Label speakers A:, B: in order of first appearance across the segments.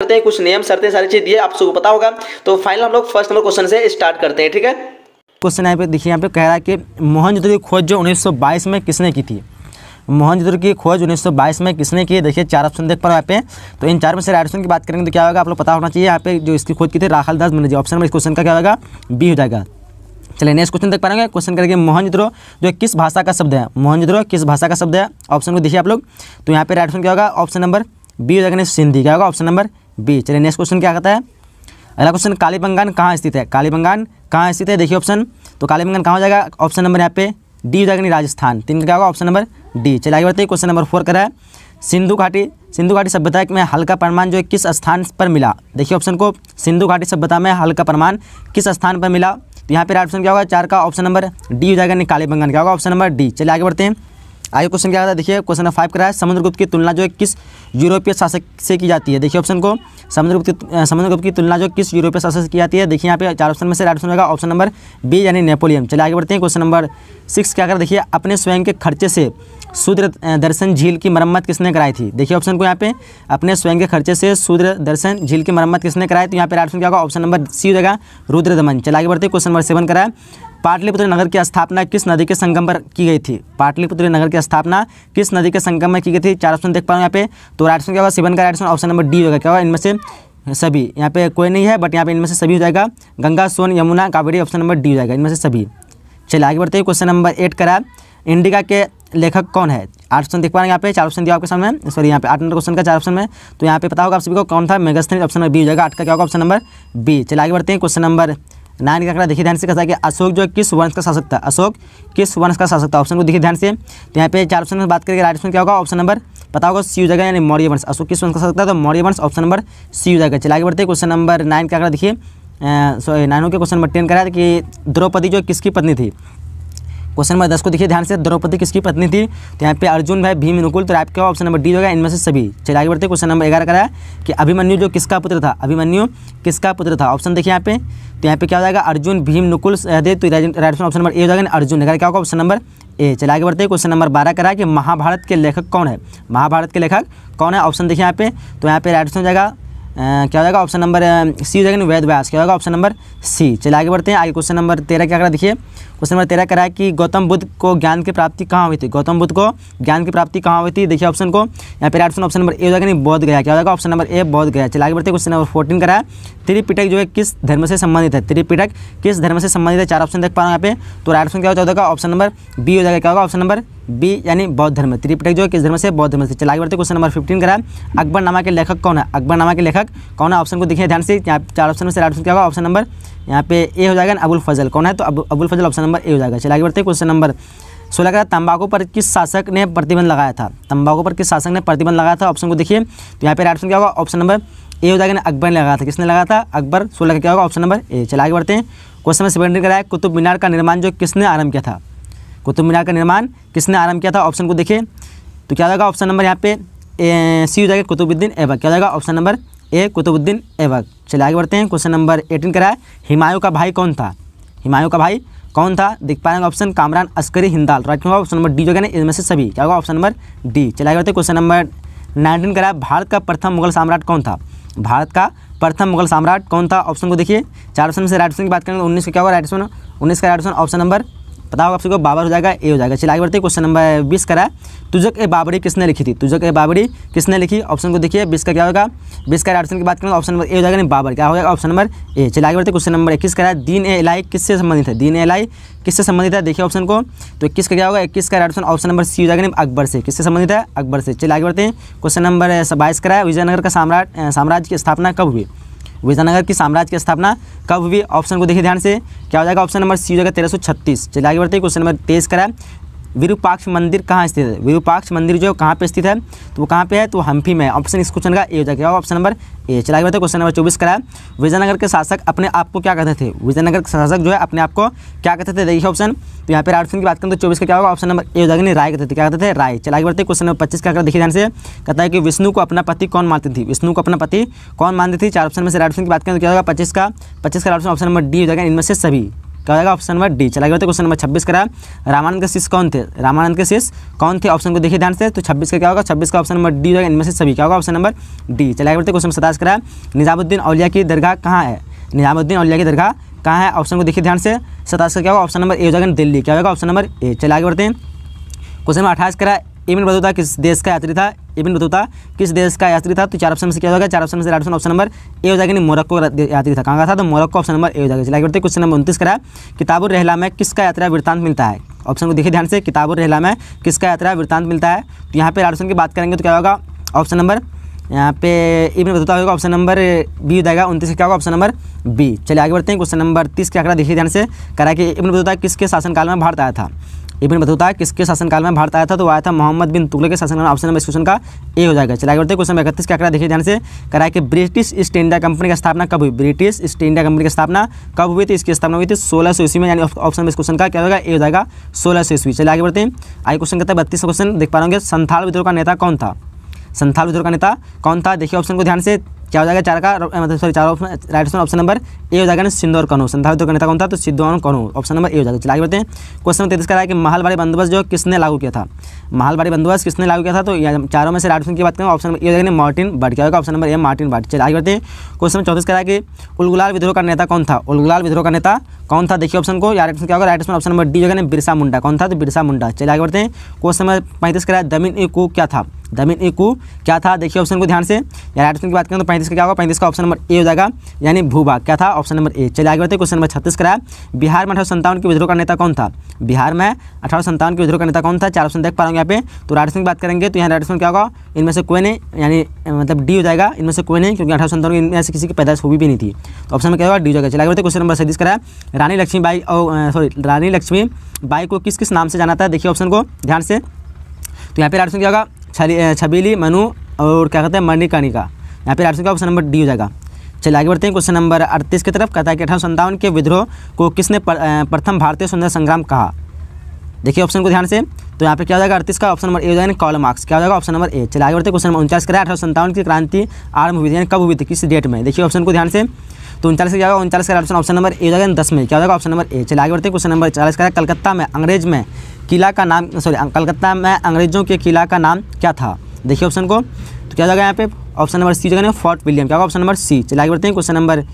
A: करते हैं, कुछ नियम शर्तें सारी चीज दिए आप सबको पता होगा। तो फाइनल हम लोग फर्स्ट नंबर क्वेश्चन से स्टार्ट करते हैं, ठीक है।
B: क्वेश्चन यहाँ पे देखिए, यहाँ पे कह रहा है कि मोहनजोदड़ो की खोज जो 1922 में किसने की थी। मोहनजोदड़ो की खोज 1922 में किसने की। देखिए 4 ऑप्शन देख पा रहे हो यहाँ पे। तो इन 4 में से राइट ऑप्शन की बात करेंगे तो क्या होगा, आप लोग पता होना चाहिए। यहाँ पे जो इसकी खोज की थी राखालदास बनर्जी। ऑप्शन नंबर इस क्वेश्चन का क्या होगा, बी हो जाएगा। चलिए नेक्स्ट क्वेश्चन देख पाएंगे। क्वेश्चन करेंगे मोहनजोदड़ो जो किस भाषा का शब्द है। मोहनजोदड़ो किस भाषा का शब्द है। ऑप्शन को देखिए आप लोग। तो यहाँ पे राइट ऑप्शन क्या होगा, ऑप्शन नंबर बी हो जाएगा। सिंधी क्या होगा, ऑप्शन नंबर बी। चलिए नेक्स्ट क्वेश्चन क्या कहता है। अगला क्वेश्चन, कालीबंगान कहाँ स्थित है। कालीबंगान कहाँ स्थित है, देखिए ऑप्शन। तो कालीबंगान कहाँ हो जाएगा, ऑप्शन नंबर यहाँ पे डी हो जाएगा, राजस्थान। 3 का क्या होगा, ऑप्शन नंबर डी। चलिए आगे बढ़ते हैं। क्वेश्चन नंबर 4 करा है, सिंधु घाटी सभ्यता में हल्का परमाणु जो किस स्थान पर मिला। देखिए ऑप्शन को, सिंधु घाटी सभ्यता में हल्का परमाणु किस स्थान पर मिला। तो यहाँ पे राइट ऑप्शन क्या होगा, 4 का ऑप्शन नंबर डी हो जाएगा, कालीबंगान क्या होगा, ऑप्शन नंबर डी। चलिए आगे बढ़ते हैं। आगे क्वेश्चन क्या आता है, देखिए क्वेश्चन नंबर 5 करा है, समुद्रगुप्त की तुलना जो है किस यूरोपीय शासक से की जाती है। देखिए ऑप्शन को, समुद्रगुप्त की तुलना जो किस यूरोपीय शासक से की जाती है। देखिए यहाँ पे 4 ऑप्शन में से राइट ऑप्शन होगा ऑप्शन नंबर बी यानी नेपोलियन। चलिए आगे बढ़ते हैं। क्वेश्चन नंबर 6 क्या कर, देखिए अपने स्वयं के खर्चे से शूद्र दर्शन झील की मरम्मत किसने कराई थी। देखिए ऑप्शन को यहाँ पे, अपने स्वयं के खर्चे से शूद्र दर्शन झील की मरम्मत किसने कराई। तो यहाँ पे राइट ऑप्शन क्या होगा, ऑप्शन नंबर सी हो जाएगा, रुद्रदमन। चलिए आगे बढ़ते हैं। क्वेश्चन नंबर 7 करा है, पाटलिपुत्र नगर की स्थापना किस नदी के संगम पर की गई थी। पाटलिपुत्र नगर की स्थापना किस नदी के संगम में की गई थी। 4 ऑप्शन देख पा रहे हैं यहाँ पे। तो राइट ऑप्शन क्या होगा, 7 का right option option number D होगा। क्या होगा, इनमें से सभी। यहाँ पे कोई नहीं है बट यहाँ पे इनमें से सभी हो जाएगा, Ganga, Son, Yamuna, Kaveri. Option number D हो जाएगा, इनमें से सभी। चलिए आगे बढ़ते हैं। क्वेश्चन नंबर 8 करा, इंडिका के लेखक कौन है। 8 ऑप्शन देख पा रहे हैं यहाँ पे। 4 ऑप्शन दिया आपके सामने, सॉरी यहाँ पे 8 नंबर क्वेश्चन का 4 ऑप्शन में। तो यहाँ पे पता होगा आप सभी को कौन था, मेगास्थनीज। ऑप्शन नंबर बी हो जाएगा। 8 का क्या होगा, ऑप्शन नंबर बी। चलिए आगे बढ़ते हैं। क्वेश्चन नंबर 9 क्या करा, देखिए ध्यान से कहता है कि अशोक जो किस वंश का शासक था। अशोक किस वंश का शासक था। ऑप्शन को देखिए ध्यान से। तो यहाँ पे 4 ऑप्शन में बात करेंगे, राइट ऑप्शन क्या होगा, ऑप्शन नंबर पता होगा सी हो जाएगा, यानी मौर्य वंश। अशोक किस वंश का शासक था, तो मौर्य वंश। ऑप्शन नंबर सी हो जाएगा। चलिए आगे बढ़ते हैं। क्वेश्चन नंबर 9 क्या करा, देखिए सॉरी 9 के क्वेश्चन नंबर 10 करा कि द्रौपदी जो किसकी पत्नी थी। क्वेश्चन नंबर 10 को देखिए ध्यान से, द्रौपदी किसकी पत्नी थी। तो यहाँ पे अर्जुन भाई भीम नुकुल। तो आपका ऑप्शन नंबर डी होगा, इनमें से सभी। चलिए आगे बढ़ते हैं। क्वेश्चन नंबर 11 करा है कि अभिमन्यु जो किसका पुत्र था। अभिमन्यु किसका पुत्र था। ऑप्शन देखिए यहाँ पे। तो यहाँ पे क्या हो जाएगा, अर्जुन, भीम, नुकुल, सहदेव। तो राइट ऑप्शन नंबर ए हो जाएगा, अर्जुन। क्या होगा, ऑप्शन नंबर ए। चलिए आगे बढ़ते हैं। क्वेश्चन नंबर 12 करा है कि महाभारत के लेखक कौन है। महाभारत के लेखक कौन है। ऑप्शन देखिए यहाँ पे। तो यहाँ पे राइट ऑप्शन हो जाएगा क्या हो जाएगा, ऑप्शन नंबर सी हो जाएगा, वेद व्यास। क्या होगा, ऑप्शन नंबर सी। चलिए आगे बढ़ते हैं। आगे क्वेश्चन नंबर 13 क्या करा, देखिए क्वेश्चन नंबर 13 करा है कि गौतम बुद्ध को ज्ञान की प्राप्ति कहाँ हुई थी। गौतम बुद्ध को ज्ञान की प्राप्ति कहाँ हुई थी। देखिए ऑप्शन को, यहाँ पे राइट ऑप्शन नंबर ए हो जाएगा, नहीं बोध गया। क्या होगा, ऑप्शन नंबर ए बोध गया। चलिए आगे बढ़ते हैं। क्वेश्चन नंबर 14 करा है, त्रिपिटक जो है किस धर्म से संबंधित है। त्रिपिटक किस धर्म से संबंधित है। 4 ऑप्शन देख पा रहे हैं यहाँ पे। तो राइट ऑप्शन क्या हो जाएगा, ऑप्शन नंबर बी हो जाएगा। क्या होगा, ऑप्शन नंबर बी यानी बौद्ध धर्म। त्रिपिटक जो है किस धर्म से, बौद्ध धर्म से। चलिए आगे बढ़ते हैं। क्वेश्चन नंबर 15 करा है, अकबरनामा के लेखक कौन है। अकबरनामा के लेखक कौन है। ऑप्शन को देखिए ध्यान से। यहाँ 4 ऑप्शन में से राइट ऑप्शन क्या होगा, ऑप्शन नंबर यहाँ पे ए हो जाएगा, अबुल फजल। कौन है, तो अबुल फजल। ऑप्शन नंबर ए हो जाएगा। चलिए आगे बढ़ते हैं। क्वेश्चन नंबर 16 का, तंबाकू पर किस शासक ने प्रतिबंध लगाया था। तंबाकू पर किस शासक ने प्रतिबंध लगाया था। ऑप्शन को देखिए। तो यहाँ पे राइट ऑप्शन क्या होगा, ऑप्शन नंबर ए हो जाएगा, अकबर ने लगाया था। किसने लगाया था, अकबर। 16 का क्या होगा, ऑप्शन नंबर ए। चलिए आगे बढ़ते हैं। क्वेश्चन नंबर 17 कराया, कुतुब मीनार का निर्माण जो किसने आरंभ किया था। कुतुब मीनार का निर्माण किसने आरंभ किया था। ऑप्शन को देखिए। तो क्या होगा, ऑप्शन नंबर यहाँ पे सी हो जाएगा, कुतुबुद्दीन ऐबक। क्या हो जाएगा, option number A, Qutubuddin Aibak. चलिए आगे बढ़ते हैं। क्वेश्चन नंबर 18 करा है, हुमायूं का भाई कौन था। हुमायूं का भाई कौन था, देख पाएंगे ऑप्शन कामरान अस्करी हिंदाल। राइट होगा, ऑप्शन नंबर डी जो है ना, इनमें से सभी। क्या होगा, ऑप्शन नंबर डी। चलिए आगे बढ़ते हैं। क्वेश्चन नंबर 19 करा है, भारत का प्रथम मुगल सम्राट कौन था। भारत का प्रथम मुगल सम्राट कौन था। ऑप्शन को देखिए। 4 ऑप्शन से राइट ऑप्शन की बात करेंगे। 19 का क्या होगा, राइट ऑप्शन 19 का राइट ऑप्शन ऑप्शन नंबर पता होगा आप सबको, बाबर हो जाएगा, ए हो जाएगा। चलिए आगे बढ़ते हैं। क्वेश्चन नंबर 20 करा है, तुजक ए बाबरी किसने लिखी थी। तुजक ए बाबरी किसने लिखी। ऑप्शन को देखिए। 20 का क्या होगा, 20 का राइट ऑप्शन की बात करेंगे, ऑप्शन नंबर ए हो जाएगा, नहीं बाबर। क्या हो जाएगा, ऑप्शन नंबर ए। चलिए आगे बढ़ते हैं। क्वेश्चन नंबर 21 करा है, दीन ए इलाही किससे संबंधित है। दीन ए इलाही किससे संबंधित है, देखिए ऑप्शन को। तो 21 का क्या होगा, 21 का right option option number C हो जाएगा, नहीं अकबर से। किससे संबंधित है, अकबर से। चलिए आगे बढ़ते हैं। क्वेश्चन नंबर 22 करा है, विजयनगर का साम्राज्य की स्थापना कब हुई। विजयनगर की साम्राज्य की स्थापना कब हुई। ऑप्शन को देखिए ध्यान से। क्या हो जाएगा, ऑप्शन नंबर सी हो जाएगा, 1336। चलिए आगे बढ़ते हैं। क्वेश्चन नंबर 23 करा है, विरूपाक्ष मंदिर कहाँ स्थित है। विरूपाक्ष मंदिर जो कहाँ पे स्थित है, तो वो कहाँ पे है, तो हम्पी में। ऑप्शन इस क्वेश्चन का ए हो जाएगा, ऑप्शन नंबर ए। चलिए आगे बढ़ते हैं। क्वेश्चन नंबर 24 करा है, विजयनगर के शासक अपने आप को क्या कहते थे। विजयनगर के शासक जो है अपने आप को क्या कहते थे, देखिए ऑप्शन। तो यहाँ पे राइट ऑप्शन की बात करें तो 24 का क्या होगा, ऑप्शन नंबर ए हो जाएगा, नहीं राय कहते थे। क्या कहते थे, राय। चलिए आगे बढ़ते हैं। क्वेश्चन नंबर 25 का देखिए ध्यान से। कहता है कि विष्णु को अपना पति कौन मानती थी। विष्णु को अपना पति कौन मानती थी। 4 ऑप्शन में से राइट ऑप्शन की बात करें तो क्या होगा, 25 का right option option number D हो जाएगा, इनमें से सभी। क्या हो जाएगा ऑप्शन नंबर डी। चला गया क्वेश्चन नंबर 26 करा, रामानंद के शिष्य कौन थे, रामानंद के शिष्य कौन थे, ऑप्शन को देखिए ध्यान से। तो 26 का क्या होगा, 26 का ऑप्शन नंबर डी होगा, इनमें से सभी क्या होगा ऑप्शन नंबर डी। चला गया क्वेश्चन 27 करा, निजामुद्दीन औलिया की दरगाह कहाँ है, निजामुद्दीन औलिया की दरगाह कहाँ है, ऑप्शन को देखिए ध्यान से। 27 का क्या होगा ऑप्शन नंबर ए हो जाएगा दिल्ली, क्या होगा ऑप्शन नंबर ए। चला आगे बढ़ते हैं क्वेश्चन नंबर 28 करा, इब्न बतूता किस देश का यात्री था, इब्न बतूता किस देश का यात्री था। तो 4 ऑप्शन से क्या होगा, 4 ऑप्शन से राइट ऑप्शन नंबर ए हो जाएगा, मोरक्को यात्री था। कहाँ का था, तो मोरक्को, ऑप्शन नंबर ए हो जाएगा। चला बढ़ते क्वेश्चन नंबर 29 करा, किताबुर रहला में किसका यात्रा वृत्तांत मिलता है, ऑप्शन को देखिए ध्यान से, किताबुर रहला में किसका यात्रा वृत्तांत मिलता है। तो यहाँ पे राइट ऑप्शन की बात करेंगे तो क्या होगा ऑप्शन नंबर, यहाँ पे इब्न बतूता होगा ऑप्शन नंबर बी हो जाएगा। 29 क्या होगा ऑप्शन नंबर बी। चलिए आगे बढ़ते हैं क्वेश्चन नंबर 30 के आंकड़ा देखिए ध्यान से, करा कि इब्न बतूता किसके शासनकाल में भारत आया था, इब्न बतूता किसके शासनकाल में भारत आया था। तो आया था मोहम्मद बिन तुगलक के शासनकाल में, ऑप्शन नंबर इस क्वेश्चन का ए हो जाएगा। चलिए आगे बढ़ते हैं क्वेश्चन नंबर 31 के आंकड़ा देखिए ध्यान से, करा कि ब्रिटिश ईस्ट इंडिया कंपनी की स्थापना कब हुई, ब्रिटिश ईस्ट इंडिया कंपनी की स्थापना कब हुई थी। इसकी स्थापना हुई थी 1600 ईस्वी में, यानी ऑप्शन नंबर इस क्वेश्चन का क्या होगा ए हो जाएगा 1600 ईस्वी। चलिए आगे बढ़ते हैं, आगे क्वेश्चन कहता है 32 क्वेश्चन देख पा रहे होंगे, संथाल विद्रोह का नेता कौन था, संथाल विद्रोह का नेता कौन था। देखिए ऑप्शन को ध्यान से, क्या हो जाएगा चार का मतलब sorry 4 option right option, option number ए हो जाएगा ना सिद्धू और कन्हू। संथाल विद्रोह का नेता कौन था, तो सिद्धू और कन्हू, ऑप्शन नंबर ए हो जाएगा। चलिए आगे बढ़ते हैं क्वेश्चन नंबर 33 का है कि महलबारी बंदोबस्त जो किसने लागू किया था, महलबारी बंदोबस्त किसने लागू किया था। तो चारों में से राइट ऑप्शन की बात करें ऑप्शन नंबर ए हो जाएगा मार्टिन बट, क्या होगा option number A Martin but. चलिए आगे बढ़ते हैं क्वेश्चन नंबर 34 का है कि उलगुलाल विद्रोह का नेता कौन था, उलगुलाल विद्रोह का नेता कौन था। देखिए ऑप्शन को, राइट ऑप्शन क्या होगा, right option option number D होगा, बिरसा मुंडा कौन था, तो बिरसा मुंडा। चलिए आगे बढ़ते हैं क्वेश्चन नंबर 35 का है दमिन-ई-कू क्या था, दमिन-ई-कू क्या था। देखिए ऑप्शन को ध्यान से, या राइट ऑप्शन की बात करें तो 35 का क्या होगा, 35 का ऑप्शन नंबर ए हो जाएगा, यानी भूभाग क्या था, ऑप्शन नंबर ए। चलिए आगे बढ़ते हैं क्वेश्चन नंबर 36 का है बिहार में 1857 के विद्रोह का नेता कौन था, बिहार में 1857 के विद्रोह का नेता कौन था। 4 ऑप्शन देख पा रहे होंगे यहाँ पे। तो राइट ऑप्शन की बात करेंगे तो यहाँ राइट ऑप्शन क्या होगा, इनमें से कोई नहीं, यानी मतलब डी हो जाएगा, इनमें से कोई नहीं, क्योंकि 1857 इनमें से किसी की पैदाइश हुई भी नहीं थी। तो ऑप्शन में क्या होगा डी हो जाएगा। चलिए आगे बढ़ते हैं क्वेश्चन नंबर 37 का है रानी लक्ष्मीबाई रानी लक्ष्मीबाई को किस किस नाम से जाना था। देखिए ऑप्शन को ध्यान से, तो यहाँ पे राइट ऑप्शन क्या होगा, छबीली, मनु और क्या कहते हैं मणिकर्णिका। यहाँ पे राइट ऑप्शन का ऑप्शन नंबर डी हो जाएगा। चलिए आगे बढ़ते हैं क्वेश्चन नंबर 38 की तरफ, कहता है कि 1857 के विद्रोह को किसने प्रथम भारतीय स्वतंत्रता संग्राम कहा। देखिए ऑप्शन को ध्यान से, तो यहाँ पे क्या हो जाएगा 38 का ऑप्शन नंबर ए हो जाएगा, कॉलम मार्क्स क्या हो जाएगा ऑप्शन नंबर ए। चलिए आगे बढ़ते हैं क्वेश्चन नंबर 49 का 1857 की क्रांति आरंभ हुई थी, यानी कब हुई थी, किस डेट में। देखिए ऑप्शन को ध्यान से, तो 39 क्या होगा, 39 का ऑप्शन नंबर ए हो जाएगा 10 में, क्या हो जाएगा ऑप्शन नंबर ए। चलिए आगे बढ़ते हैं क्वेश्चन नंबर 40 का कलकत्ता में अंग्रेज में किला का नाम, कलकत्ता में अंग्रेजों के किला का नाम क्या था। देखिए ऑप्शन को, तो क्या जाएगा यहाँ पे ऑप्शन नंबर सी जगह फोर्ट विलियम, क्या होगा ऑप्शन नंबर सी। चलिए आगे बढ़ते हैं क्वेश्चन नंबर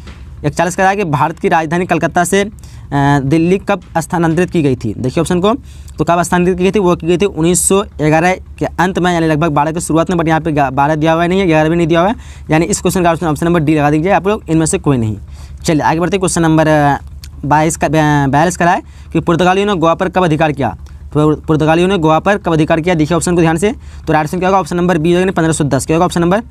B: 41 का है कि भारत की राजधानी कलकत्ता से दिल्ली कब स्थानांतरित की गई थी। देखिए ऑप्शन को, तो कब स्थानांतरित की गई थी, वो की गई थी 1911 के अंत में, यानी लगभग 12 की शुरुआत में, बट यहाँ पे 12 दिया हुआ नहीं है, 11 भी नहीं दिया हुआ है, यानी इस क्वेश्चन का ऑप्शन नंबर डी लगा दीजिए आप लोग, इनमें से कोई नहीं। चलिए आगे बढ़ते क्वेश्चन नंबर 42 का है कि पुर्तगालियों ने गोवा पर कब अधिकार किया, पुर्तगालियों ने गोवा पर कब अधिकार किया। देखिए ऑप्शन को ध्यान से, तो राइट ऑप्शन क्या होगा ऑप्शन नंबर बी हो जाएगा 1510, क्या होगा ऑप्शन नंबर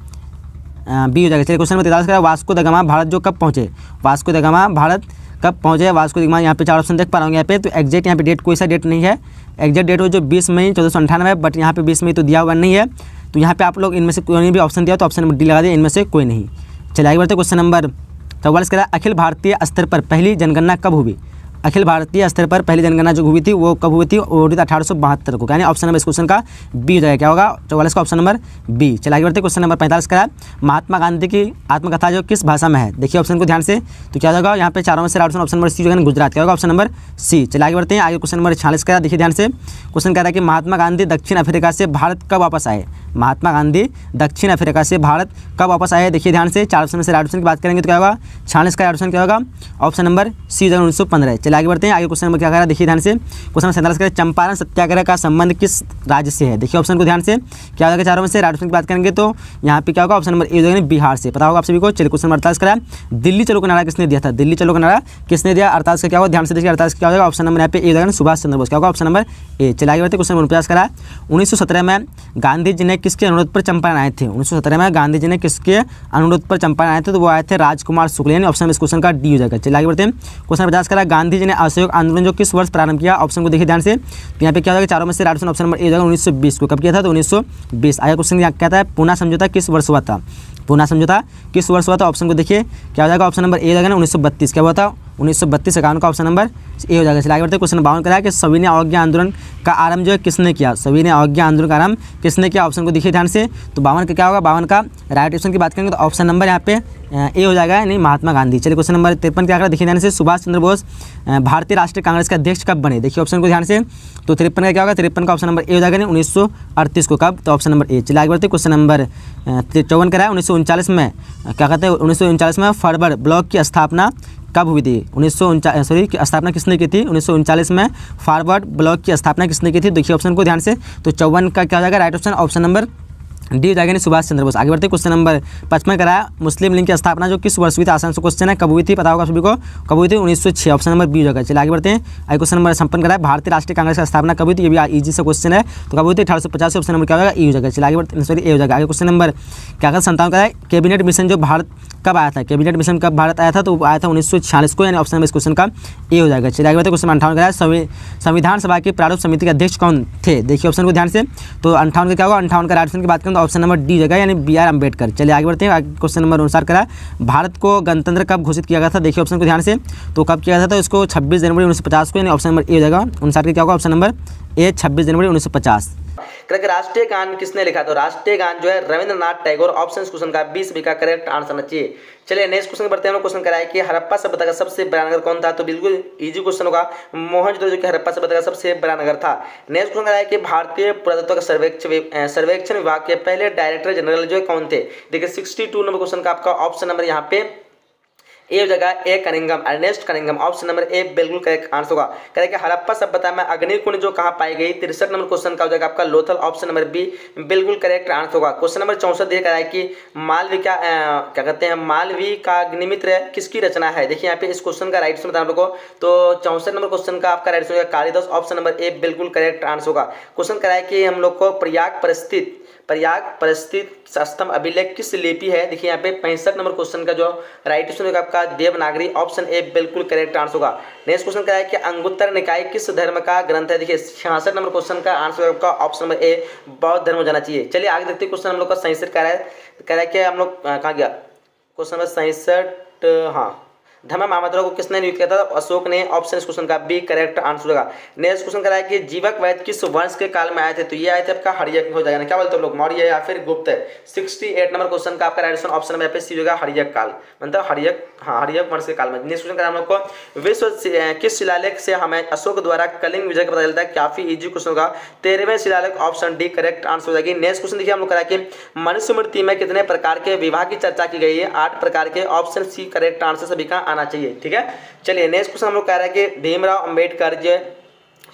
B: बी हो जाएगा। चलिए क्वेश्चन नंबर 43 का वास्को द गामा भारत जो कब पहुँचे, वास्को द गामा भारत कब पहुँचे, वास्को द गामा यहाँ पे 4 ऑप्शन देख पा रहा हूँ यहाँ पे। तो एग्जैक्ट यहाँ पे डेट कोई सा डेट नहीं है, एग्जैक्ट डेट हो जो 20 मई 1498, बट यहाँ पे 20 मई तो दिया हुआ नहीं है। तो यहाँ पे आप लोग इनमें से कोई भी ऑप्शन दिया तो ऑप्शन नंबर डी लगा दिए, इनमें से कोई नहीं। चलिए आगे बढ़ते क्वेश्चन नंबर 44 का अखिल भारतीय स्तर पर पहली जनगणना कब हुई, अखिल भारतीय स्तर पर पहली जनगणना जो हुई थी वो कब हुई थी, वो हुई थी 1872 को, यानी ऑप्शन नंबर इस क्वेश्चन का बी हो जाएगा, क्या होगा 44 का ऑप्शन नंबर बी। चलिए आगे बढ़ते क्वेश्चन नंबर 45 का महात्मा गांधी की आत्मकथा जो किस भाषा में है। देखिए ऑप्शन को ध्यान से, तो क्या होगा यहाँ पे चारों में से ऑप्शन नंबर सी जो है गुजरात, क्या होगा ऑप्शन नंबर सी। चलिए आगे बढ़ते हैं आगे क्वेश्चन नंबर 46 का, देखिए ध्यान से क्वेश्चन कह रहा है कि महात्मा गांधी दक्षिण अफ्रीका से भारत कब वापस आए, महात्मा गांधी दक्षिण अफ्रीका से भारत कब वापस आए। देखिए ध्यान से 4 ऑप्शन में से राइट ऑप्शन की बात करेंगे तो क्या होगा 46 का ऑप्शन क्या होगा ऑप्शन नंबर सी 1915। चलिए आगे बढ़ते हैं आगे क्वेश्चन नंबर क्या कह रहा है, देखिए ध्यान से क्वेश्चन नंबर 47 का चंपारण सत्याग्रह का संबंध किस राज्य से है। देखिए ऑप्शन को ध्यान से, क्या होगा चारों में से राइट ऑप्शन की बात करेंगे तो यहाँ पे क्या होगा ऑप्शन नंबर ए हो जाएगा बिहार से, पता होगा आप सभी को। चलिए क्वेश्चन नंबर 48 का दिल्ली चलो का नारा किसने दिया था, दिल्ली चलो का नारा किसने दिया। 48 का क्या होगा ध्यान से देखिए 48 क्या होगा ऑप्शन नंबर यहाँ पे ए हो जाएगा सुभाष चंद्र बोस, क्या होगा ऑप्शन नंबर ए। चलिए आगे बढ़ते क्वेश्चन नंबर 49 का 1917 में गांधी जी ने किसके अनुरोध पर चंपारण आए थे, 1917 में गांधी जी ने किसके अनुरोध पर चंपारण आए थे, तो वो आए थे राजकुमार शुक्ल, यानी ऑप्शन इस क्वेश्चन का डी हो जाएगा। चलिए आगे बढ़ते हैं क्वेश्चन 50 का गांधी जी ने असहयोग आंदोलन जो किस वर्ष प्रारंभ किया, ऑप्शन को देखिए ध्यान से, तो यहाँ पे क्या होगा चारों में से राइट ऑप्शन नंबर ए हो जाएगा 1920 को, कब किया था तो 1920। आगे क्वेश्चन क्या कहता है पूना समझौता किस वर्ष हुआ था, पूना समझौता किस वर्ष हुआ था, ऑप्शन को देखिए क्या हो जाएगा ऑप्शन नंबर ए हो जाएगा 1932, क्या हुआ था 1932 51 का ऑप्शन नंबर ए हो जाएगा। चलिए आगे बढ़ते हैं। क्वेश्चन 52 करा है कि सविनय अवज्ञा आंदोलन का आरंभ जो है किसने किया? सविनय अवज्ञा आंदोलन का आरंभ किसने किया? ऑप्शन को देखिए ध्यान से। तो 52 का क्या होगा? 52 का राइट ऑप्शन की बात करेंगे तो ऑप्शन नंबर यहाँ पे ए हो जाएगा, यानी महात्मा गांधी। चलिए क्वेश्चन नंबर 53 क्या करा, देखिए ध्यान से। सुभाष चंद्र बोस भारतीय राष्ट्रीय कांग्रेस के अध्यक्ष कब बने? देखिए ऑप्शन को ध्यान से। तो 53 का क्या होगा? 53 का ऑप्शन नंबर ए हो जाएगा, 1938 को। कब? तो ऑप्शन नंबर ए। चलिए आगे बढ़ते हैं। क्वेश्चन नंबर 54 करा है 1939 में क्या कहते हैं 1939 में फॉरवर्ड ब्लॉक की स्थापना कब हुई थी? 1939 सॉरी की स्थापना किसने की थी? 1939 में फॉरवर्ड ब्लॉक की स्थापना किसने की थी? देखिए ऑप्शन को ध्यान से। तो 54 का क्या हो जाएगा? Right option option number D हो जाएगा, सुभाष चंद्र बोस। आगे बढ़ते हैं। क्वेश्चन नंबर 55 कराया मुस्लिम लीग की स्थापना जो किस वर्ष हुई थी? आसान से क्वेश्चन है, कब हुई थी? पता होगा सभी को, कब हुई थी? 1906। ऑप्शन नंबर बी हो जाएगा। चलिए आगे बढ़ते हैं। आगे क्वेश्चन नंबर 56 कराया भारतीय राष्ट्रीय कांग्रेस की स्थापना कब हुई थी? ये भी इजी सा क्वेश्चन है, तो कब हुई थी? 1850। ऑप्शन नंबर क्या होगा? ई हो जाएगा। चलिए आगे बढ़ते, सॉरी ए हो जाएगा। आगे क्वेश्चन नंबर क्या कहता है 57 कराया कैबिनेट मिशन जो भारत कब आया था? कैबिनेट मिशन कब भारत आया था? तो आया था 1946 को, यानी ऑप्शन नंबर इस क्वेश्चन का ए हो जाएगा। चलिए आगे बढ़ते हैं। क्वेश्चन 58 कराया संविधान सभा की प्रारूप समिति के अध्यक्ष कौन थे? देखिए ऑप्शन को ध्यान से। तो 58 का क्या होगा? 58 का राइट ऑप्शन की बात करें तो ऑप्शन नंबर डी जगह, यानी बी आर अम्बेडकर। चलिए आगे बढ़ते हैं। क्वेश्चन नंबर 59 करा भारत को गणतंत्र कब घोषित किया गया था? देखिए ऑप्शन को ध्यान से। तो कब किया गया था? तो इसको 26 जनवरी 1950 को, यानी ऑप्शन नंबर ए हो जाएगा। 59 का क्या होगा? ऑप्शन नंबर ए 26 जनवरी 1950।
A: राष्ट्रीय गान किसने लिखा? तो राष्ट्रीय गान जो है रविंद्रनाथ टैगोर। ऑप्शन क्वेश्चन का 20 का करेक्ट आंसर चाहिए। चलिए नेक्स्ट क्वेश्चन बढ़ते हैं। क्वेश्चन कराया कि हड़प्पा सभ्यता का सबसे बड़ा नगर कौन था? तो बिल्कुल इजी क्वेश्चन होगा, मोहनजोदड़ो जो कि हड़प्पा सभ्यता का सबसे बड़ा नगर था। नेक्स्ट क्वेश्चन कराया कि भारतीय पुरातत्व का सर्वेक्षण विभाग के पहले डायरेक्टर जनरल जो कौन थे? देखिए 62 नंबर क्वेश्चन का आपका ऑप्शन नंबर यहाँ पे ए हो जाएगा, A Cunningham, Ernest Cunningham. Option number A बिल्कुल करेक्ट आंसर होगा। करेक्ट हड़प्पा सभ्यता में अग्निकुंड जो कहाँ पाई गई? 63 नंबर क्वेश्चन का हो जाएगा आपका लोथल। ऑप्शन नंबर बी बिल्कुल करेक्ट आंसर होगा। क्वेश्चन नंबर 64 दिया गया है कि मालवी क्या कहते हैं मालवी का अग्निमित्र किसकी रचना है? देखिए यहाँ पे इस क्वेश्चन का राइट बताना लोगों को। तो 64 नंबर क्वेश्चन का आपका राइट होगा कालिदास। ऑप्शन नंबर ए बिल्कुल करेक्ट आंसर होगा। क्वेश्चन कराया कि हम लोग को प्रयाग परिस्थित स्तंभ अभिलेख किस लिपि है? देखिए यहाँ पे 65 नंबर क्वेश्चन का जो राइट ऑप्शन होगा आपका देवनागरी। ऑप्शन ए बिल्कुल करेक्ट आंसर होगा। नेक्स्ट क्वेश्चन क्या है कि अंगुत्तर निकाय किस धर्म का ग्रंथ है? देखिए 66 नंबर क्वेश्चन का आंसर आपका ऑप्शन नंबर ए बौद्ध धर्म हो जाना चाहिए। चलिए आगे देखते हैं। क्वेश्चन हम लोग का 67 कह रहा है कि हम लोग कहाँ गया? क्वेश्चन नंबर 67, हाँ, धर्म महामंत्रों को किसने नियुक्त किया था? अशोक ने। ऑप्शन इस क्वेश्चन का बी करेक्ट आंसर होगा। नेक्स्ट क्वेश्चन कराया कि जीवक वैद्य किस वंश के काल में आए थे? तो ये आए थे आपका हर्यक हो जाएगा, क्या बोलते हैं लोग, मौर्य या फिर गुप्त। 68 नंबर क्वेश्चन का आपका राइट ऑप्शन में सी होगा हर्यक काल, मतलब हर्यक, हाँ हर्यक वंश के काल में। नेक्स्ट क्वेश्चन कराया हम लोग को विश्व किस शिलालेख से हमें अशोक द्वारा कलिंग विजय का पता चलता है? काफी इजी क्वेश्चन होगा। 13वें शिलालेख। ऑप्शन डी करेक्ट आंसर हो जाएगी। नेक्स्ट क्वेश्चन देखिए हम लोग कराया कि मनुस्मृति में कितने प्रकार के विवाह की चर्चा की गई है? 8 प्रकार के। ऑप्शन सी करेक्ट आंसर सभी का आना चाहिए। ठीक है, चलिए नेक्स्ट क्वेश्चन हम लोग कह रहे हैं कि भीमराव अंबेडकर जो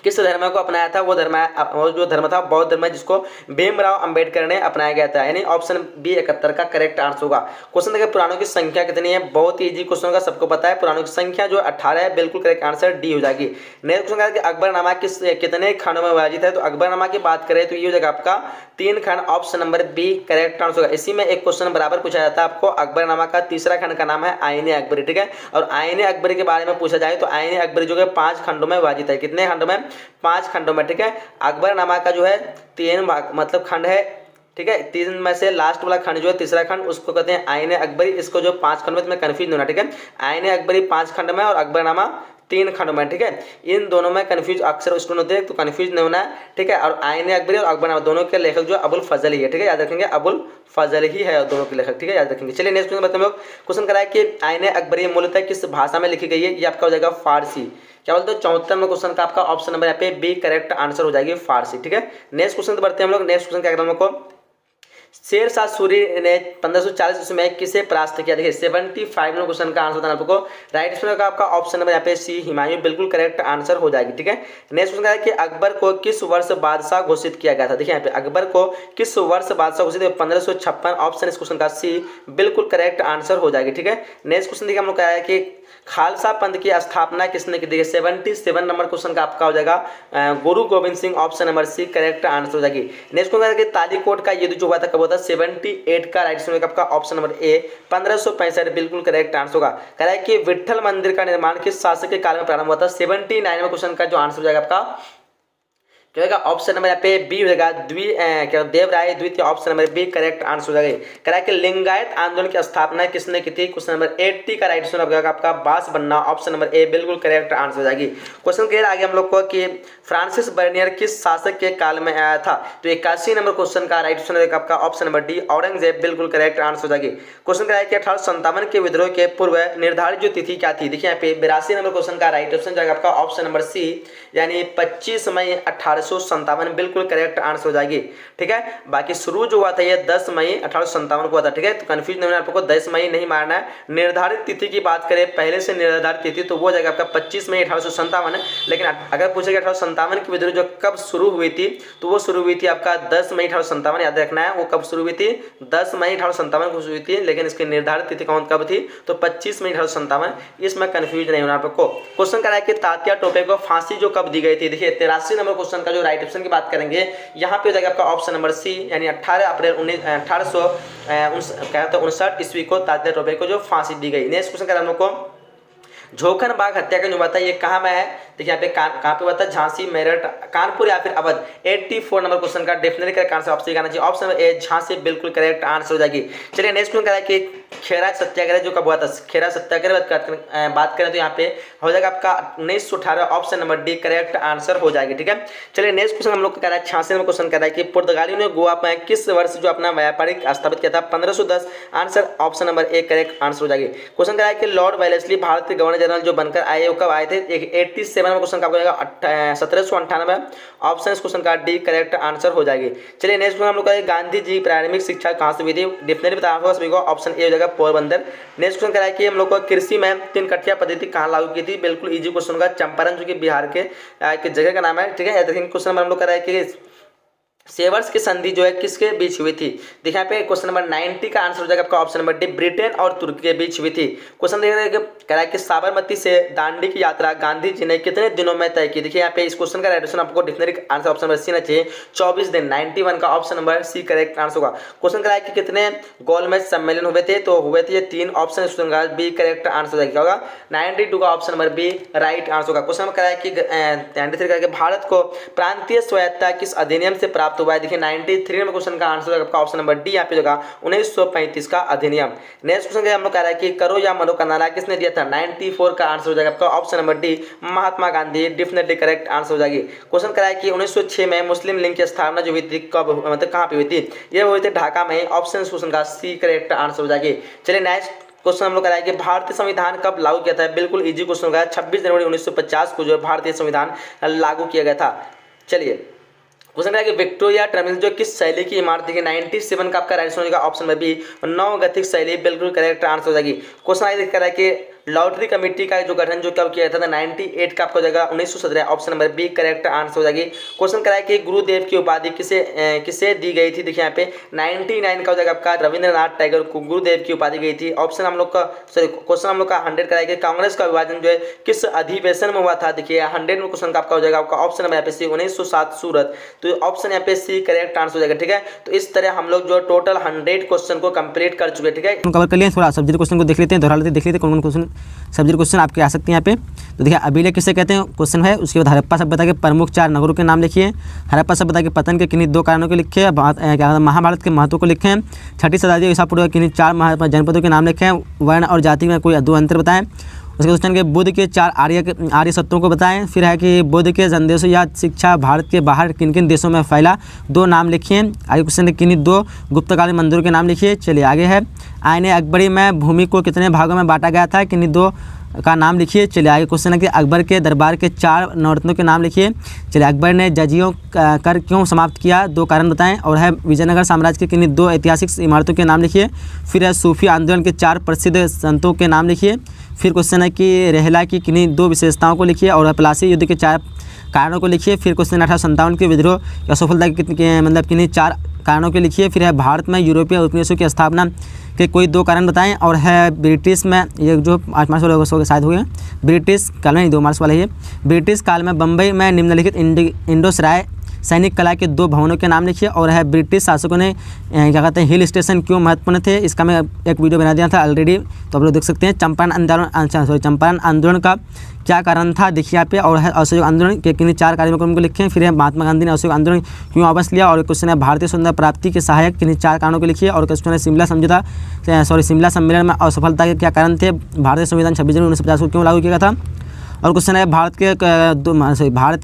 A: किस धर्म को अपनाया था? वो जो धर्म था बौद्ध धर्म है, जिसको भीमराव अंबेडकर ने अपनाया गया था, यानी ऑप्शन बी 71 का करेक्ट आंसर होगा। क्वेश्चन देखिए पुराणों की संख्या कितनी है? बहुत ही इजी क्वेश्चन होगा, सबको पता है। पुराणों की संख्या जो 18 है, बिल्कुल करेक्ट आंसर डी हो जाएगी। नेक्स्ट क्वेश्चन है कि अकबरनामा कितने खंडों में विभाजित है? तो अकबरनामा की बात करें तो ये हो जाएगा आपका 3 खंड। Option number B correct answer होगा। इसी में एक क्वेश्चन बराबर पूछा जाता है आपको। अकबरनामा का तीसरा खंड का नाम है आईने अकबरी। ठीक है, और आईने अकबरी के बारे में पूछा जाए तो आईने अकबरी जो है 5 खंडों में विभाजित है। कितने खंडों में? 5 खंडों में। ठीक है, अकबरनामा का जो है 3 मतलब खंड है। ठीक है, 3 में से लास्ट वाला खंड जो है तीसरा खंड, उसको कहते हैं आईने अकबरी। इसको जो 5 खंड में, तुम्हें कंफ्यूज नहीं होना। ठीक है, आईने अकबरी 5 खंड में और अकबरनामा 3 खंडों में। ठीक है, इन दोनों में कंफ्यूज अक्सर स्टूडेंट होते हैं, तो कंफ्यूज नहीं होना है। ठीक है, और आईने अकबरी और अकबरनामा दोनों के लेखक जो अबुल फजल ही है। ठीक है, याद रखेंगे अबुल फजल ही है दोनों के लेखक। ठीक है, याद रखेंगे। चलिए नेक्स्ट क्वेश्चन बताते हैं। क्वेश्चन कराया कि आईने अकबरी मूलतः किस भाषा में लिखी गई है? ये आपका हो जाएगा फारसी। क्या बोलते हैं? 74 नंबर क्वेश्चन का आपका ऑप्शन नंबर यहाँ पे बी करेक्ट आंसर हो जाएगी, फारसी। ठीक है, नेक्स्ट क्वेश्चन बढ़ते हैं हम लोग। नेक्स्ट क्वेश्चन क्या करते हैं हम लोग को, शेरशाह सूरी ने 1540 में किसे परास्त किया? देखिए 75 नंबर क्वेश्चन का आंसर बताना आपको। राइट आंसर का आपका ऑप्शन नंबर यहाँ पे सी हिमायूं, बिल्कुल करेक्ट आंसर हो जाएगी। ठीक है, नेक्स्ट क्वेश्चन है कि अकबर को किस वर्ष बादशाह घोषित किया गया था? देखिए यहाँ पे अकबर को किस वर्ष बादशाह घोषित? 1556। ऑप्शन इस क्वेश्चन का सी बिल्कुल करेक्ट आंसर हो जाएगी। ठीक है, नेक्स्ट क्वेश्चन देखिए हम लोग क्या है कि खालसा पंथ की स्थापना किसने की? देखिए 77 नंबर क्वेश्चन का आपका हो जाएगा Guru Gobind Singh. Option number C correct answer हो जाएगी। नेक्स्ट क्वेश्चन है कि तालीकोट का युद्ध जो हुआ था कब हुआ था? 78 का राइट आंसर आपका ऑप्शन नंबर ए 1565 बिल्कुल करेक्ट आंसर होगा। कह रहा है कि विट्ठल मंदिर का निर्माण किस शासक के काल में प्रारंभ हुआ था? 79 में क्वेश्चन का जो आंसर हो जाएगा आपका क्या होगा ऑप्शन नंबर यहाँ पे बी हो जाएगा क्या देवराय द्वितीय, option number B correct answer हो जाएगा। कह कि लिंगायत आंदोलन की स्थापना किसने की थी, क्वेश्चन नंबर 80 का राइट आंसर होगा आपका बास बन्ना, ऑप्शन नंबर ए बिल्कुल करेक्ट आंसर हो जाएगी। क्वेश्चन के आगे हम लोग को कि फ्रांसिस बर्नियर किस शासक के काल में आया था, तो 81 नंबर क्वेश्चन का राइट आंसर होगा आपका ऑप्शन नंबर डी औरंगजेब, बिल्कुल करेक्ट आंसर हो जाएगी। क्वेश्चन का है कि 1857 के विद्रोह के पूर्व निर्धारित जो तिथि क्या थी, देखिए यहाँ पे 82 नंबर क्वेश्चन का राइट आंसर जाएगा आपका ऑप्शन नंबर सी यानी 25 मई 1857, बिल्कुल करेक्ट आंसर हो जाएगी। ठीक है, बाकी शुरू जो हुआ था ये 10 मई 1857 को हुआ था। ठीक है, तो कंफ्यूज नहीं होना, आपको 10 मई नहीं मारना है। निर्धारित तिथि की बात करें पहले से निर्धारित तिथि तो वो जाएगा आपका 25 मई 1857 है, लेकिन अगर पूछेगा 1857 की विद्रोह जो कब शुरू हुई थी तो वो शुरू हुई थी आपका 10 मई 1857, याद रखना है वो कब शुरू हुई थी, 10 मई 1857 को शुरू हुई थी, लेकिन इसकी निर्धारित तिथि कब थी तो 25 मई 1857, इसमें कंफ्यूज नहीं होना आपको। क्वेश्चन कर रहा है कि तात्या टोपे को फांसी जो कब दी गई थी, देखिए 83 नंबर क्वेश्चन का जो राइट ऑप्शन की बात करेंगे यहाँ पे हो जाएगा आपका ऑप्शन नंबर सी यानी 18 अप्रैल 1859 ईस्वी को तात्या टोपे को जो फांसी दी गई। नेक्स्ट क्वेश्चन कर हम लोग को झोखन बाग हत्याकांड जो हुआ था ये कहाँ में है, देखिए यहाँ पे कहाँ पे हुआ था, झांसी, मेरठ, कानपुर या फिर अवध। 84 नंबर क्वेश्चन का डेफिनेटली करेक्ट आंसर आपसे आना चाहिए, ऑप्शन नंबर ए झांसी, बिल्कुल करेक्ट आंसर हो जाएगी। चलिए नेक्स्ट क्वेश्चन करा कि खेरा सत्याग्रह जो कब हुआ था, खेरा सत्याग्रह बात करें तो यहाँ पे हो जाएगा आपका 1918, option number D correct answer हो जाएगी। ठीक है, चलिए नेक्स्ट क्वेश्चन हम लोग को कह रहा है 86 नंबर क्वेश्चन कह रहा है कि पुर्तगालियों ने गोवा में किस वर्ष जो अपना व्यापारिक स्थापित किया था, 1510, answer option number A correct answer हो जाएगी। क्वेश्चन कह रहा है कि लॉर्ड वेलेस्ली भारत के गवर्नर जनरल जो बनकर आए वो कब आए थे, 87 नंबर क्वेश्चन का हो जाएगा 1798, ऑप्शन इस क्वेश्चन का डी करेक्ट आंसर हो जाएगी। चलिए नेक्स्ट क्वेश्चन हम लोग का गांधी जी प्रारंभिक शिक्षा कहाँ से हुई थी, डेफिनेटली बताना होगा सभी को, ऑप्शन ए हो जाएगा पोरबंदर। नेक्स्ट क्वेश्चन कह रहा है कि हम लोग को कृषि में 3 कट्ठिया पद्धति कहाँ लागू की थी, बिल्कुल इजी क्वेश्चन होगा, चंपारण जो कि बिहार के जगह का नाम है। ठीक है, क्वेश्चन नंबर हम लोग कह रहा है कि सेवर्स की संधि जो है किसके बीच हुई थी, देखिए यहाँ पे क्वेश्चन नंबर 90 का आंसर हो जाएगा आपका ऑप्शन नंबर डी ब्रिटेन और तुर्की के बीच हुई थी। क्वेश्चन कह रहा है कि साबरमती से दांडी की यात्रा गांधी जी ने कितने दिनों में तय की, देखिए यहाँ पे इस क्वेश्चन का राइट आपको definitely answer option number C ना चाहिए, 24 दिन, 91 का option number C correct answer होगा। क्वेश्चन कह रहा है कि कितने गोलमेज सम्मेलन हुए थे, तो हुए थे 3, ऑप्शन का बी करेक्ट आंसर हो जाएगा, 92 का option number B right answer होगा। क्वेश्चन कह रहा है कि 93 भारत को प्रांतीय स्वायत्तता किस अधिनियम से प्राप्त हुआ है, देखिए 93 नंबर क्वेश्चन का आंसर होगा आपका ऑप्शन नंबर डी यहाँ पे होगा 1935 का अधिनियम। नेक्स्ट क्वेश्चन हम लोग कह रहा है कि करो या मरो का नारा किसने दिया था, 94 का आंसर हो जाएगा आपका option number D Mahatma Gandhi, definitely correct answer हो जाएगी। क्वेश्चन कह रहा है कि 1906 में मुस्लिम लीग की स्थापना जो हुई थी कब, मतलब कहाँ पे हुई थी, ये हुई थी ढाका में, ऑप्शन क्वेश्चन का सी करेक्ट आंसर हो जाएगी। चलिए नेक्स्ट क्वेश्चन हम लोग कह रहा है कि भारतीय संविधान कब लागू किया था, बिल्कुल इजी क्वेश्चन होगा, 26 जनवरी 1950 को जो भारतीय संविधान लागू किया गया था। चलिए क्वेश्चन है कि विक्टोरिया टर्मिनल जो किस शैली की इमारत थी, 97 का आपका राइट आंसर होगा ऑप्शन नंबर बी नव गथिक शैली, बिल्कुल करेक्ट आंसर हो जाएगी। क्वेश्चन आगे कह रहा है कि लॉटरी कमेटी का जो गठन जो कब किया था, 98 का आपको जाएगा 1917, option number B correct answer हो जाएगी। क्वेश्चन कह रहा है कि गुरुदेव की उपाधि किसे दी गई थी, देखिए यहाँ पे 99 का हो जाएगा आपका रविंद्रनाथ टैगोर को गुरुदेव की उपाधि गई थी। ऑप्शन हम लोग का क्वेश्चन हम लोग का 100 कह रहा है कि कांग्रेस का विभाजन जो है किस अधिवेशन में हुआ था, देखिए 100 में क्वेश्चन का आपका हो जाएगा आपका ऑप्शन नंबर यहाँ पे सी 1907 सूरत, तो ऑप्शन यहाँ पे सी करेक्ट आंसर हो जाएगा। ठीक है, तो इस तरह हम लोग जो टोटल 100 क्वेश्चन को कंप्लीट कर चुके हैं। ठीक है,
B: कवर कर लिए, थोड़ा सब्जेक्ट क्वेश्चन को देख लेते हैं, दोहरा लेते देख लेते हैं कौन कौन क्वेश्चन सब्जेक्ट क्वेश्चन आपके आ सकते हैं यहाँ पे। तो देखिए अभिलेख किसे कहते हैं क्वेश्चन है, उसके बाद हड़प्पा सभ्यता के प्रमुख 4 नगरों के नाम लिखिए, हड़प्पा सभ्यता के पतन के किन्हीं 2 कारणों के लिखे, महाभारत के महत्व को लिखें, 6ठी शताब्दी ईसा पूर्व किन्हीं 4 जनपदों के नाम लिखें, वर्ण और जाति में कोई 2 अंतर बताएं। उसके क्वेश्चन के बुद्ध के 4 आर्य सत्यों को बताएं। फिर है कि बुद्ध के संदेशों या शिक्षा भारत के बाहर किन किन देशों में फैला, 2 नाम लिखिए। आगे क्वेश्चन है किन्हीं 2 गुप्तकालीन मंदिरों के नाम लिखिए। चलिए आगे है आईने अकबरी में भूमि को कितने भागों में बांटा गया था, किन्हीं 2 का नाम लिखिए। चलिए आगे क्वेश्चन है कि अकबर के दरबार के 4 नवरत्नों के नाम लिखिए। चलिए अकबर ने जजियों कर क्यों समाप्त किया, 2 कारण बताएं। और है विजयनगर साम्राज्य के किन्हीं 2 ऐतिहासिक इमारतों के नाम लिखिए। फिर है सूफी आंदोलन के 4 प्रसिद्ध संतों के नाम लिखिए। फिर क्वेश्चन है कि रेहला की किन्हीं 2 विशेषताओं को लिखिए और प्लासी युद्ध के 4 कारणों को लिखिए। फिर क्वेश्चन 1857 के विद्रोह या सफलता के मतलब किन्हीं 4 कारणों के लिखिए। फिर है भारत में यूरोपीय उपनिवेशों की स्थापना के कोई 2 कारण बताएं। और है ब्रिटिश में ये जो 8 मार्च वाले शायद हुए ब्रिटिश काल में 2 मार्च वाला ही है, ब्रिटिश काल में बम्बई में निम्नलिखित इंडो सराय सैनिक कला के 2 भवनों के नाम लिखिए। और है ब्रिटिश शासकों ने क्या कहते हैं हिल स्टेशन क्यों महत्वपूर्ण थे, इसका मैं एक वीडियो बना दिया था ऑलरेडी, तो आप लोग देख सकते हैं। चंपारण आंदोलन का क्या कारण था, देखिए यहाँ पे। और है असहयोग आंदोलन के किन्हीं 4 कार्यक्रम को लिखें। फिर है महात्मा गांधी ने असहयोग आंदोलन क्यों वापस लिया। और क्वेश्चन है भारतीय स्वतंत्रता प्राप्ति के सहायक किन्हीं 4 कारणों को लिखिए। और क्वेश्चन है शिमला सम्मेलन में असफलता के क्या कारण थे, भारतीय संविधान 26 जनवरी 1950 को क्यों लागू किया था। और क्वेश्चन है भारत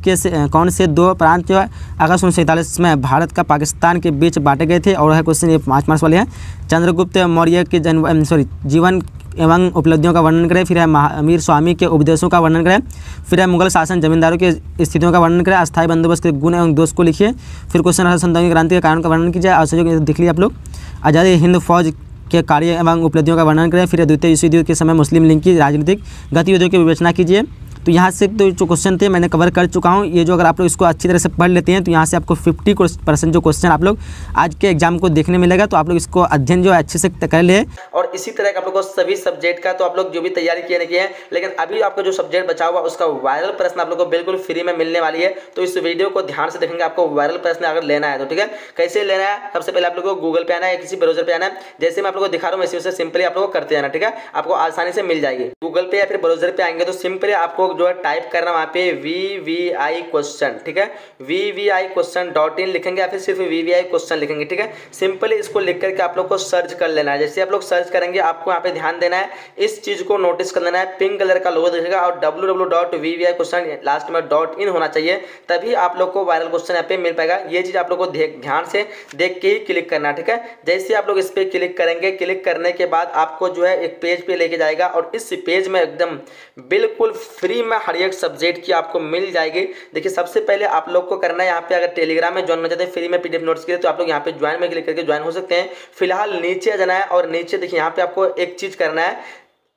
B: के कौन से 2 प्रांत जो है अगस्त 1947 में भारत का पाकिस्तान के बीच बांटे गए थे। और है क्वेश्चन ये 5 मार्क्स वाले हैं। चंद्रगुप्त मौर्य के जीवन एवं उपलब्धियों का वर्णन करें। फिर है अमीर स्वामी के उपदेशों का वर्णन करें। फिर है मुगल शासन जमींदारों की स्थितियों का वर्णन करें। अस्थायी बंदोबस्त के गुण एवं दोष को लिखिए। फिर क्वेश्चन है संतानवी क्रांति के कारण का वर्णन कीजिए। असहयोग देख लिया आप लोग। आज़ादी हिंद फौज के कार्य एवं उपलब्धियों का वर्णन करें। फिर द्वितीय विश्व युद्ध के समय मुस्लिम लीग की राजनीतिक गतिविधियों की विवेचना कीजिए। तो यहाँ से तो जो क्वेश्चन थे मैंने कवर कर चुका हूँ। ये जो अगर आप लोग इसको अच्छी तरह से पढ़ लेते हैं तो यहाँ से आपको 50% जो क्वेश्चन आप लोग आज के एग्जाम को देखने मिलेगा। तो आप लोग इसको अध्ययन जो है अच्छे से कर ले।
A: और इसी तरह का आप लोग को सभी सब्जेक्ट का तो आप लोग जो भी तैयारी किए नहीं किए हैं, लेकिन अभी आपको जो सब्जेक्ट बचा हुआ उसका वायरल प्रश्न आप लोग को बिल्कुल फ्री में मिलने वाली है। तो इस वीडियो को ध्यान से देखेंगे। आपको वायरल प्रश्न अगर लेना है तो ठीक है, कैसे लेना है, सबसे पहले आप लोग को गूगल पे आना है, किसी ब्राउजर पे आना है। जैसे मैं आप लोग को दिखा रहा हूँ वैसे सिंपली आप लोग को करते जाना, ठीक है। आपको आसानी से मिल जाएगी। गूगल पे या फिर ब्राउजर पे आएंगे तो सिंपली आपको जो है टाइप करना वहाँ पे VVI क्वेश्चन, ठीक है, VVI-question.in लिखेंगे या फिर सिर्फ VVI क्वेश्चन लिखेंगे, ठीक है। सिंपली इसको लिख करके आप लोग को सर्च कर लेना है। जैसे आप लोग सर्च करेंगे आपको यहाँ पे ध्यान देना है, इस चीज को नोटिस कर लेना है। पिंक कलर का लोगो दिखेगा और www.vvi-question लास्ट में .in होना चाहिए, तभी आप लोग को वायरल क्वेश्चन यहाँ पे मिल पाएगा। ये चीज आप लोग को ध्यान से देख के ही क्लिक करना है, ठीक है। जैसे आप लोग इस पे क्लिक करेंगे, क्लिक करने के बाद आपको जो है एक पेज पे लेके जाएगा और इस पेज में एकदम बिल्कुल फ्री में हर एक सब्जेक्ट की आपको मिल जाएगी। देखिए सबसे पहले आप लोग को करना है यहाँ पे, अगर टेलीग्राम में ज्वाइन होना चाहते हैं फ्री में PDF नोट्स के लिए तो आप लोग यहाँ पे ज्वाइन में क्लिक करके ज्वाइन हो सकते हैं। फिलहाल नीचे जाना है और नीचे देखिए यहाँ पे आपको एक चीज करना है,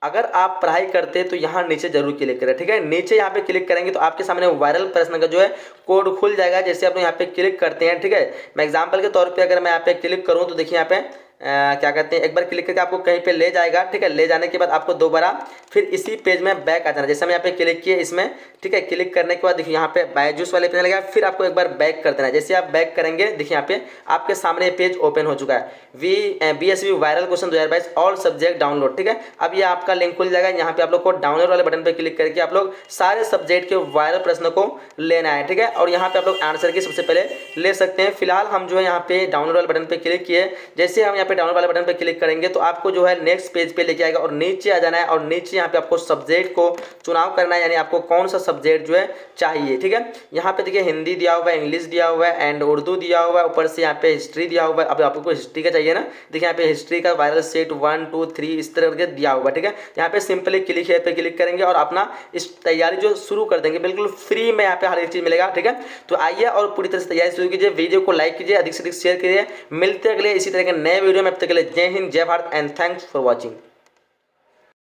A: अगर आप पढ़ाई करते हैं तो यहाँ नीचे जरूर क्लिक करें, ठीक है। नीचे यहाँ पे क्लिक करेंगे तो आपके सामने वायरल प्रश्न का जो है कोड खुल जाएगा। जैसे आप लोग यहाँ पे क्लिक करते हैं, ठीक है। मैं एग्जांपल के तौर पे अगर मैं यहाँ पे क्लिक करूँ तो देखिए यहाँ पे क्या कहते हैं, एक बार क्लिक करके आपको कहीं पे ले जाएगा, ठीक है। ले जाने के बाद आपको दोबारा फिर इसी पेज में बैक आ जाना। जैसे हम यहाँ पे क्लिक किए इसमें, ठीक है। क्लिक करने के बाद देखिए यहाँ पे बायजूस वाले पेज लगा, फिर आपको एक बार बैक कर देना है। जैसे आप बैक करेंगे देखिए यहाँ पे आपके सामने पेज ओपन हो चुका है। BSV viral question 2022 all subject download, ठीक है। अब ये आपका लिंक खुल जाएगा। यहाँ पे आप लोग को डाउनलोड वाले बटन पे क्लिक करके आप लोग सारे सब्जेक्ट के वायरल प्रश्न को लेना है, ठीक है। और यहाँ पे आप लोग आंसर की सबसे पहले ले सकते हैं। फिलहाल हम जो है यहाँ पे डाउनलोड वाले बटन पे क्लिक किए। जैसे हम यहाँ पे डाउनलोड वाले बटन पे क्लिक करेंगे तो आपको जो है नेक्स्ट पेज पे लेके आएगा और नीचे आ जाना है और नीचे यहाँ पे आपको सब्जेक्ट को चुनाव करना है, यानी आपको कौन सा सब्जेक्ट जो है चाहिए, ठीक है। यहाँ पे देखिए हिंदी दिया हुआ है, इंग्लिश दिया हुआ है एंड उर्दू दिया हुआ है, ऊपर से यहाँ पे हिस्ट्री दिया हुआ है। अब आपको हिस्ट्री का चाहिए ना, देखिए यहाँ पे हिस्ट्री का वायरल सेट 1 2 3 इस तरह करके दिया हुआ है, ठीक है। यहाँ पे सिंपली क्लिक है पे क्लिक करेंगे और अपना इस तैयारी जो शुरू कर देंगे, बिल्कुल फ्री में यहाँ पे हर एक चीज मिलेगा, ठीक है। तो आइए और पूरी तरह से तैयारी शुरू कीजिए। वीडियो को लाइक कीजिए, अधिक से अधिक शेयर कीजिए। मिलते हैं अगले इसी तरह के नए वीडियो में। अब तक के लिए जय हिंद, जय Bharat and thanks for watching.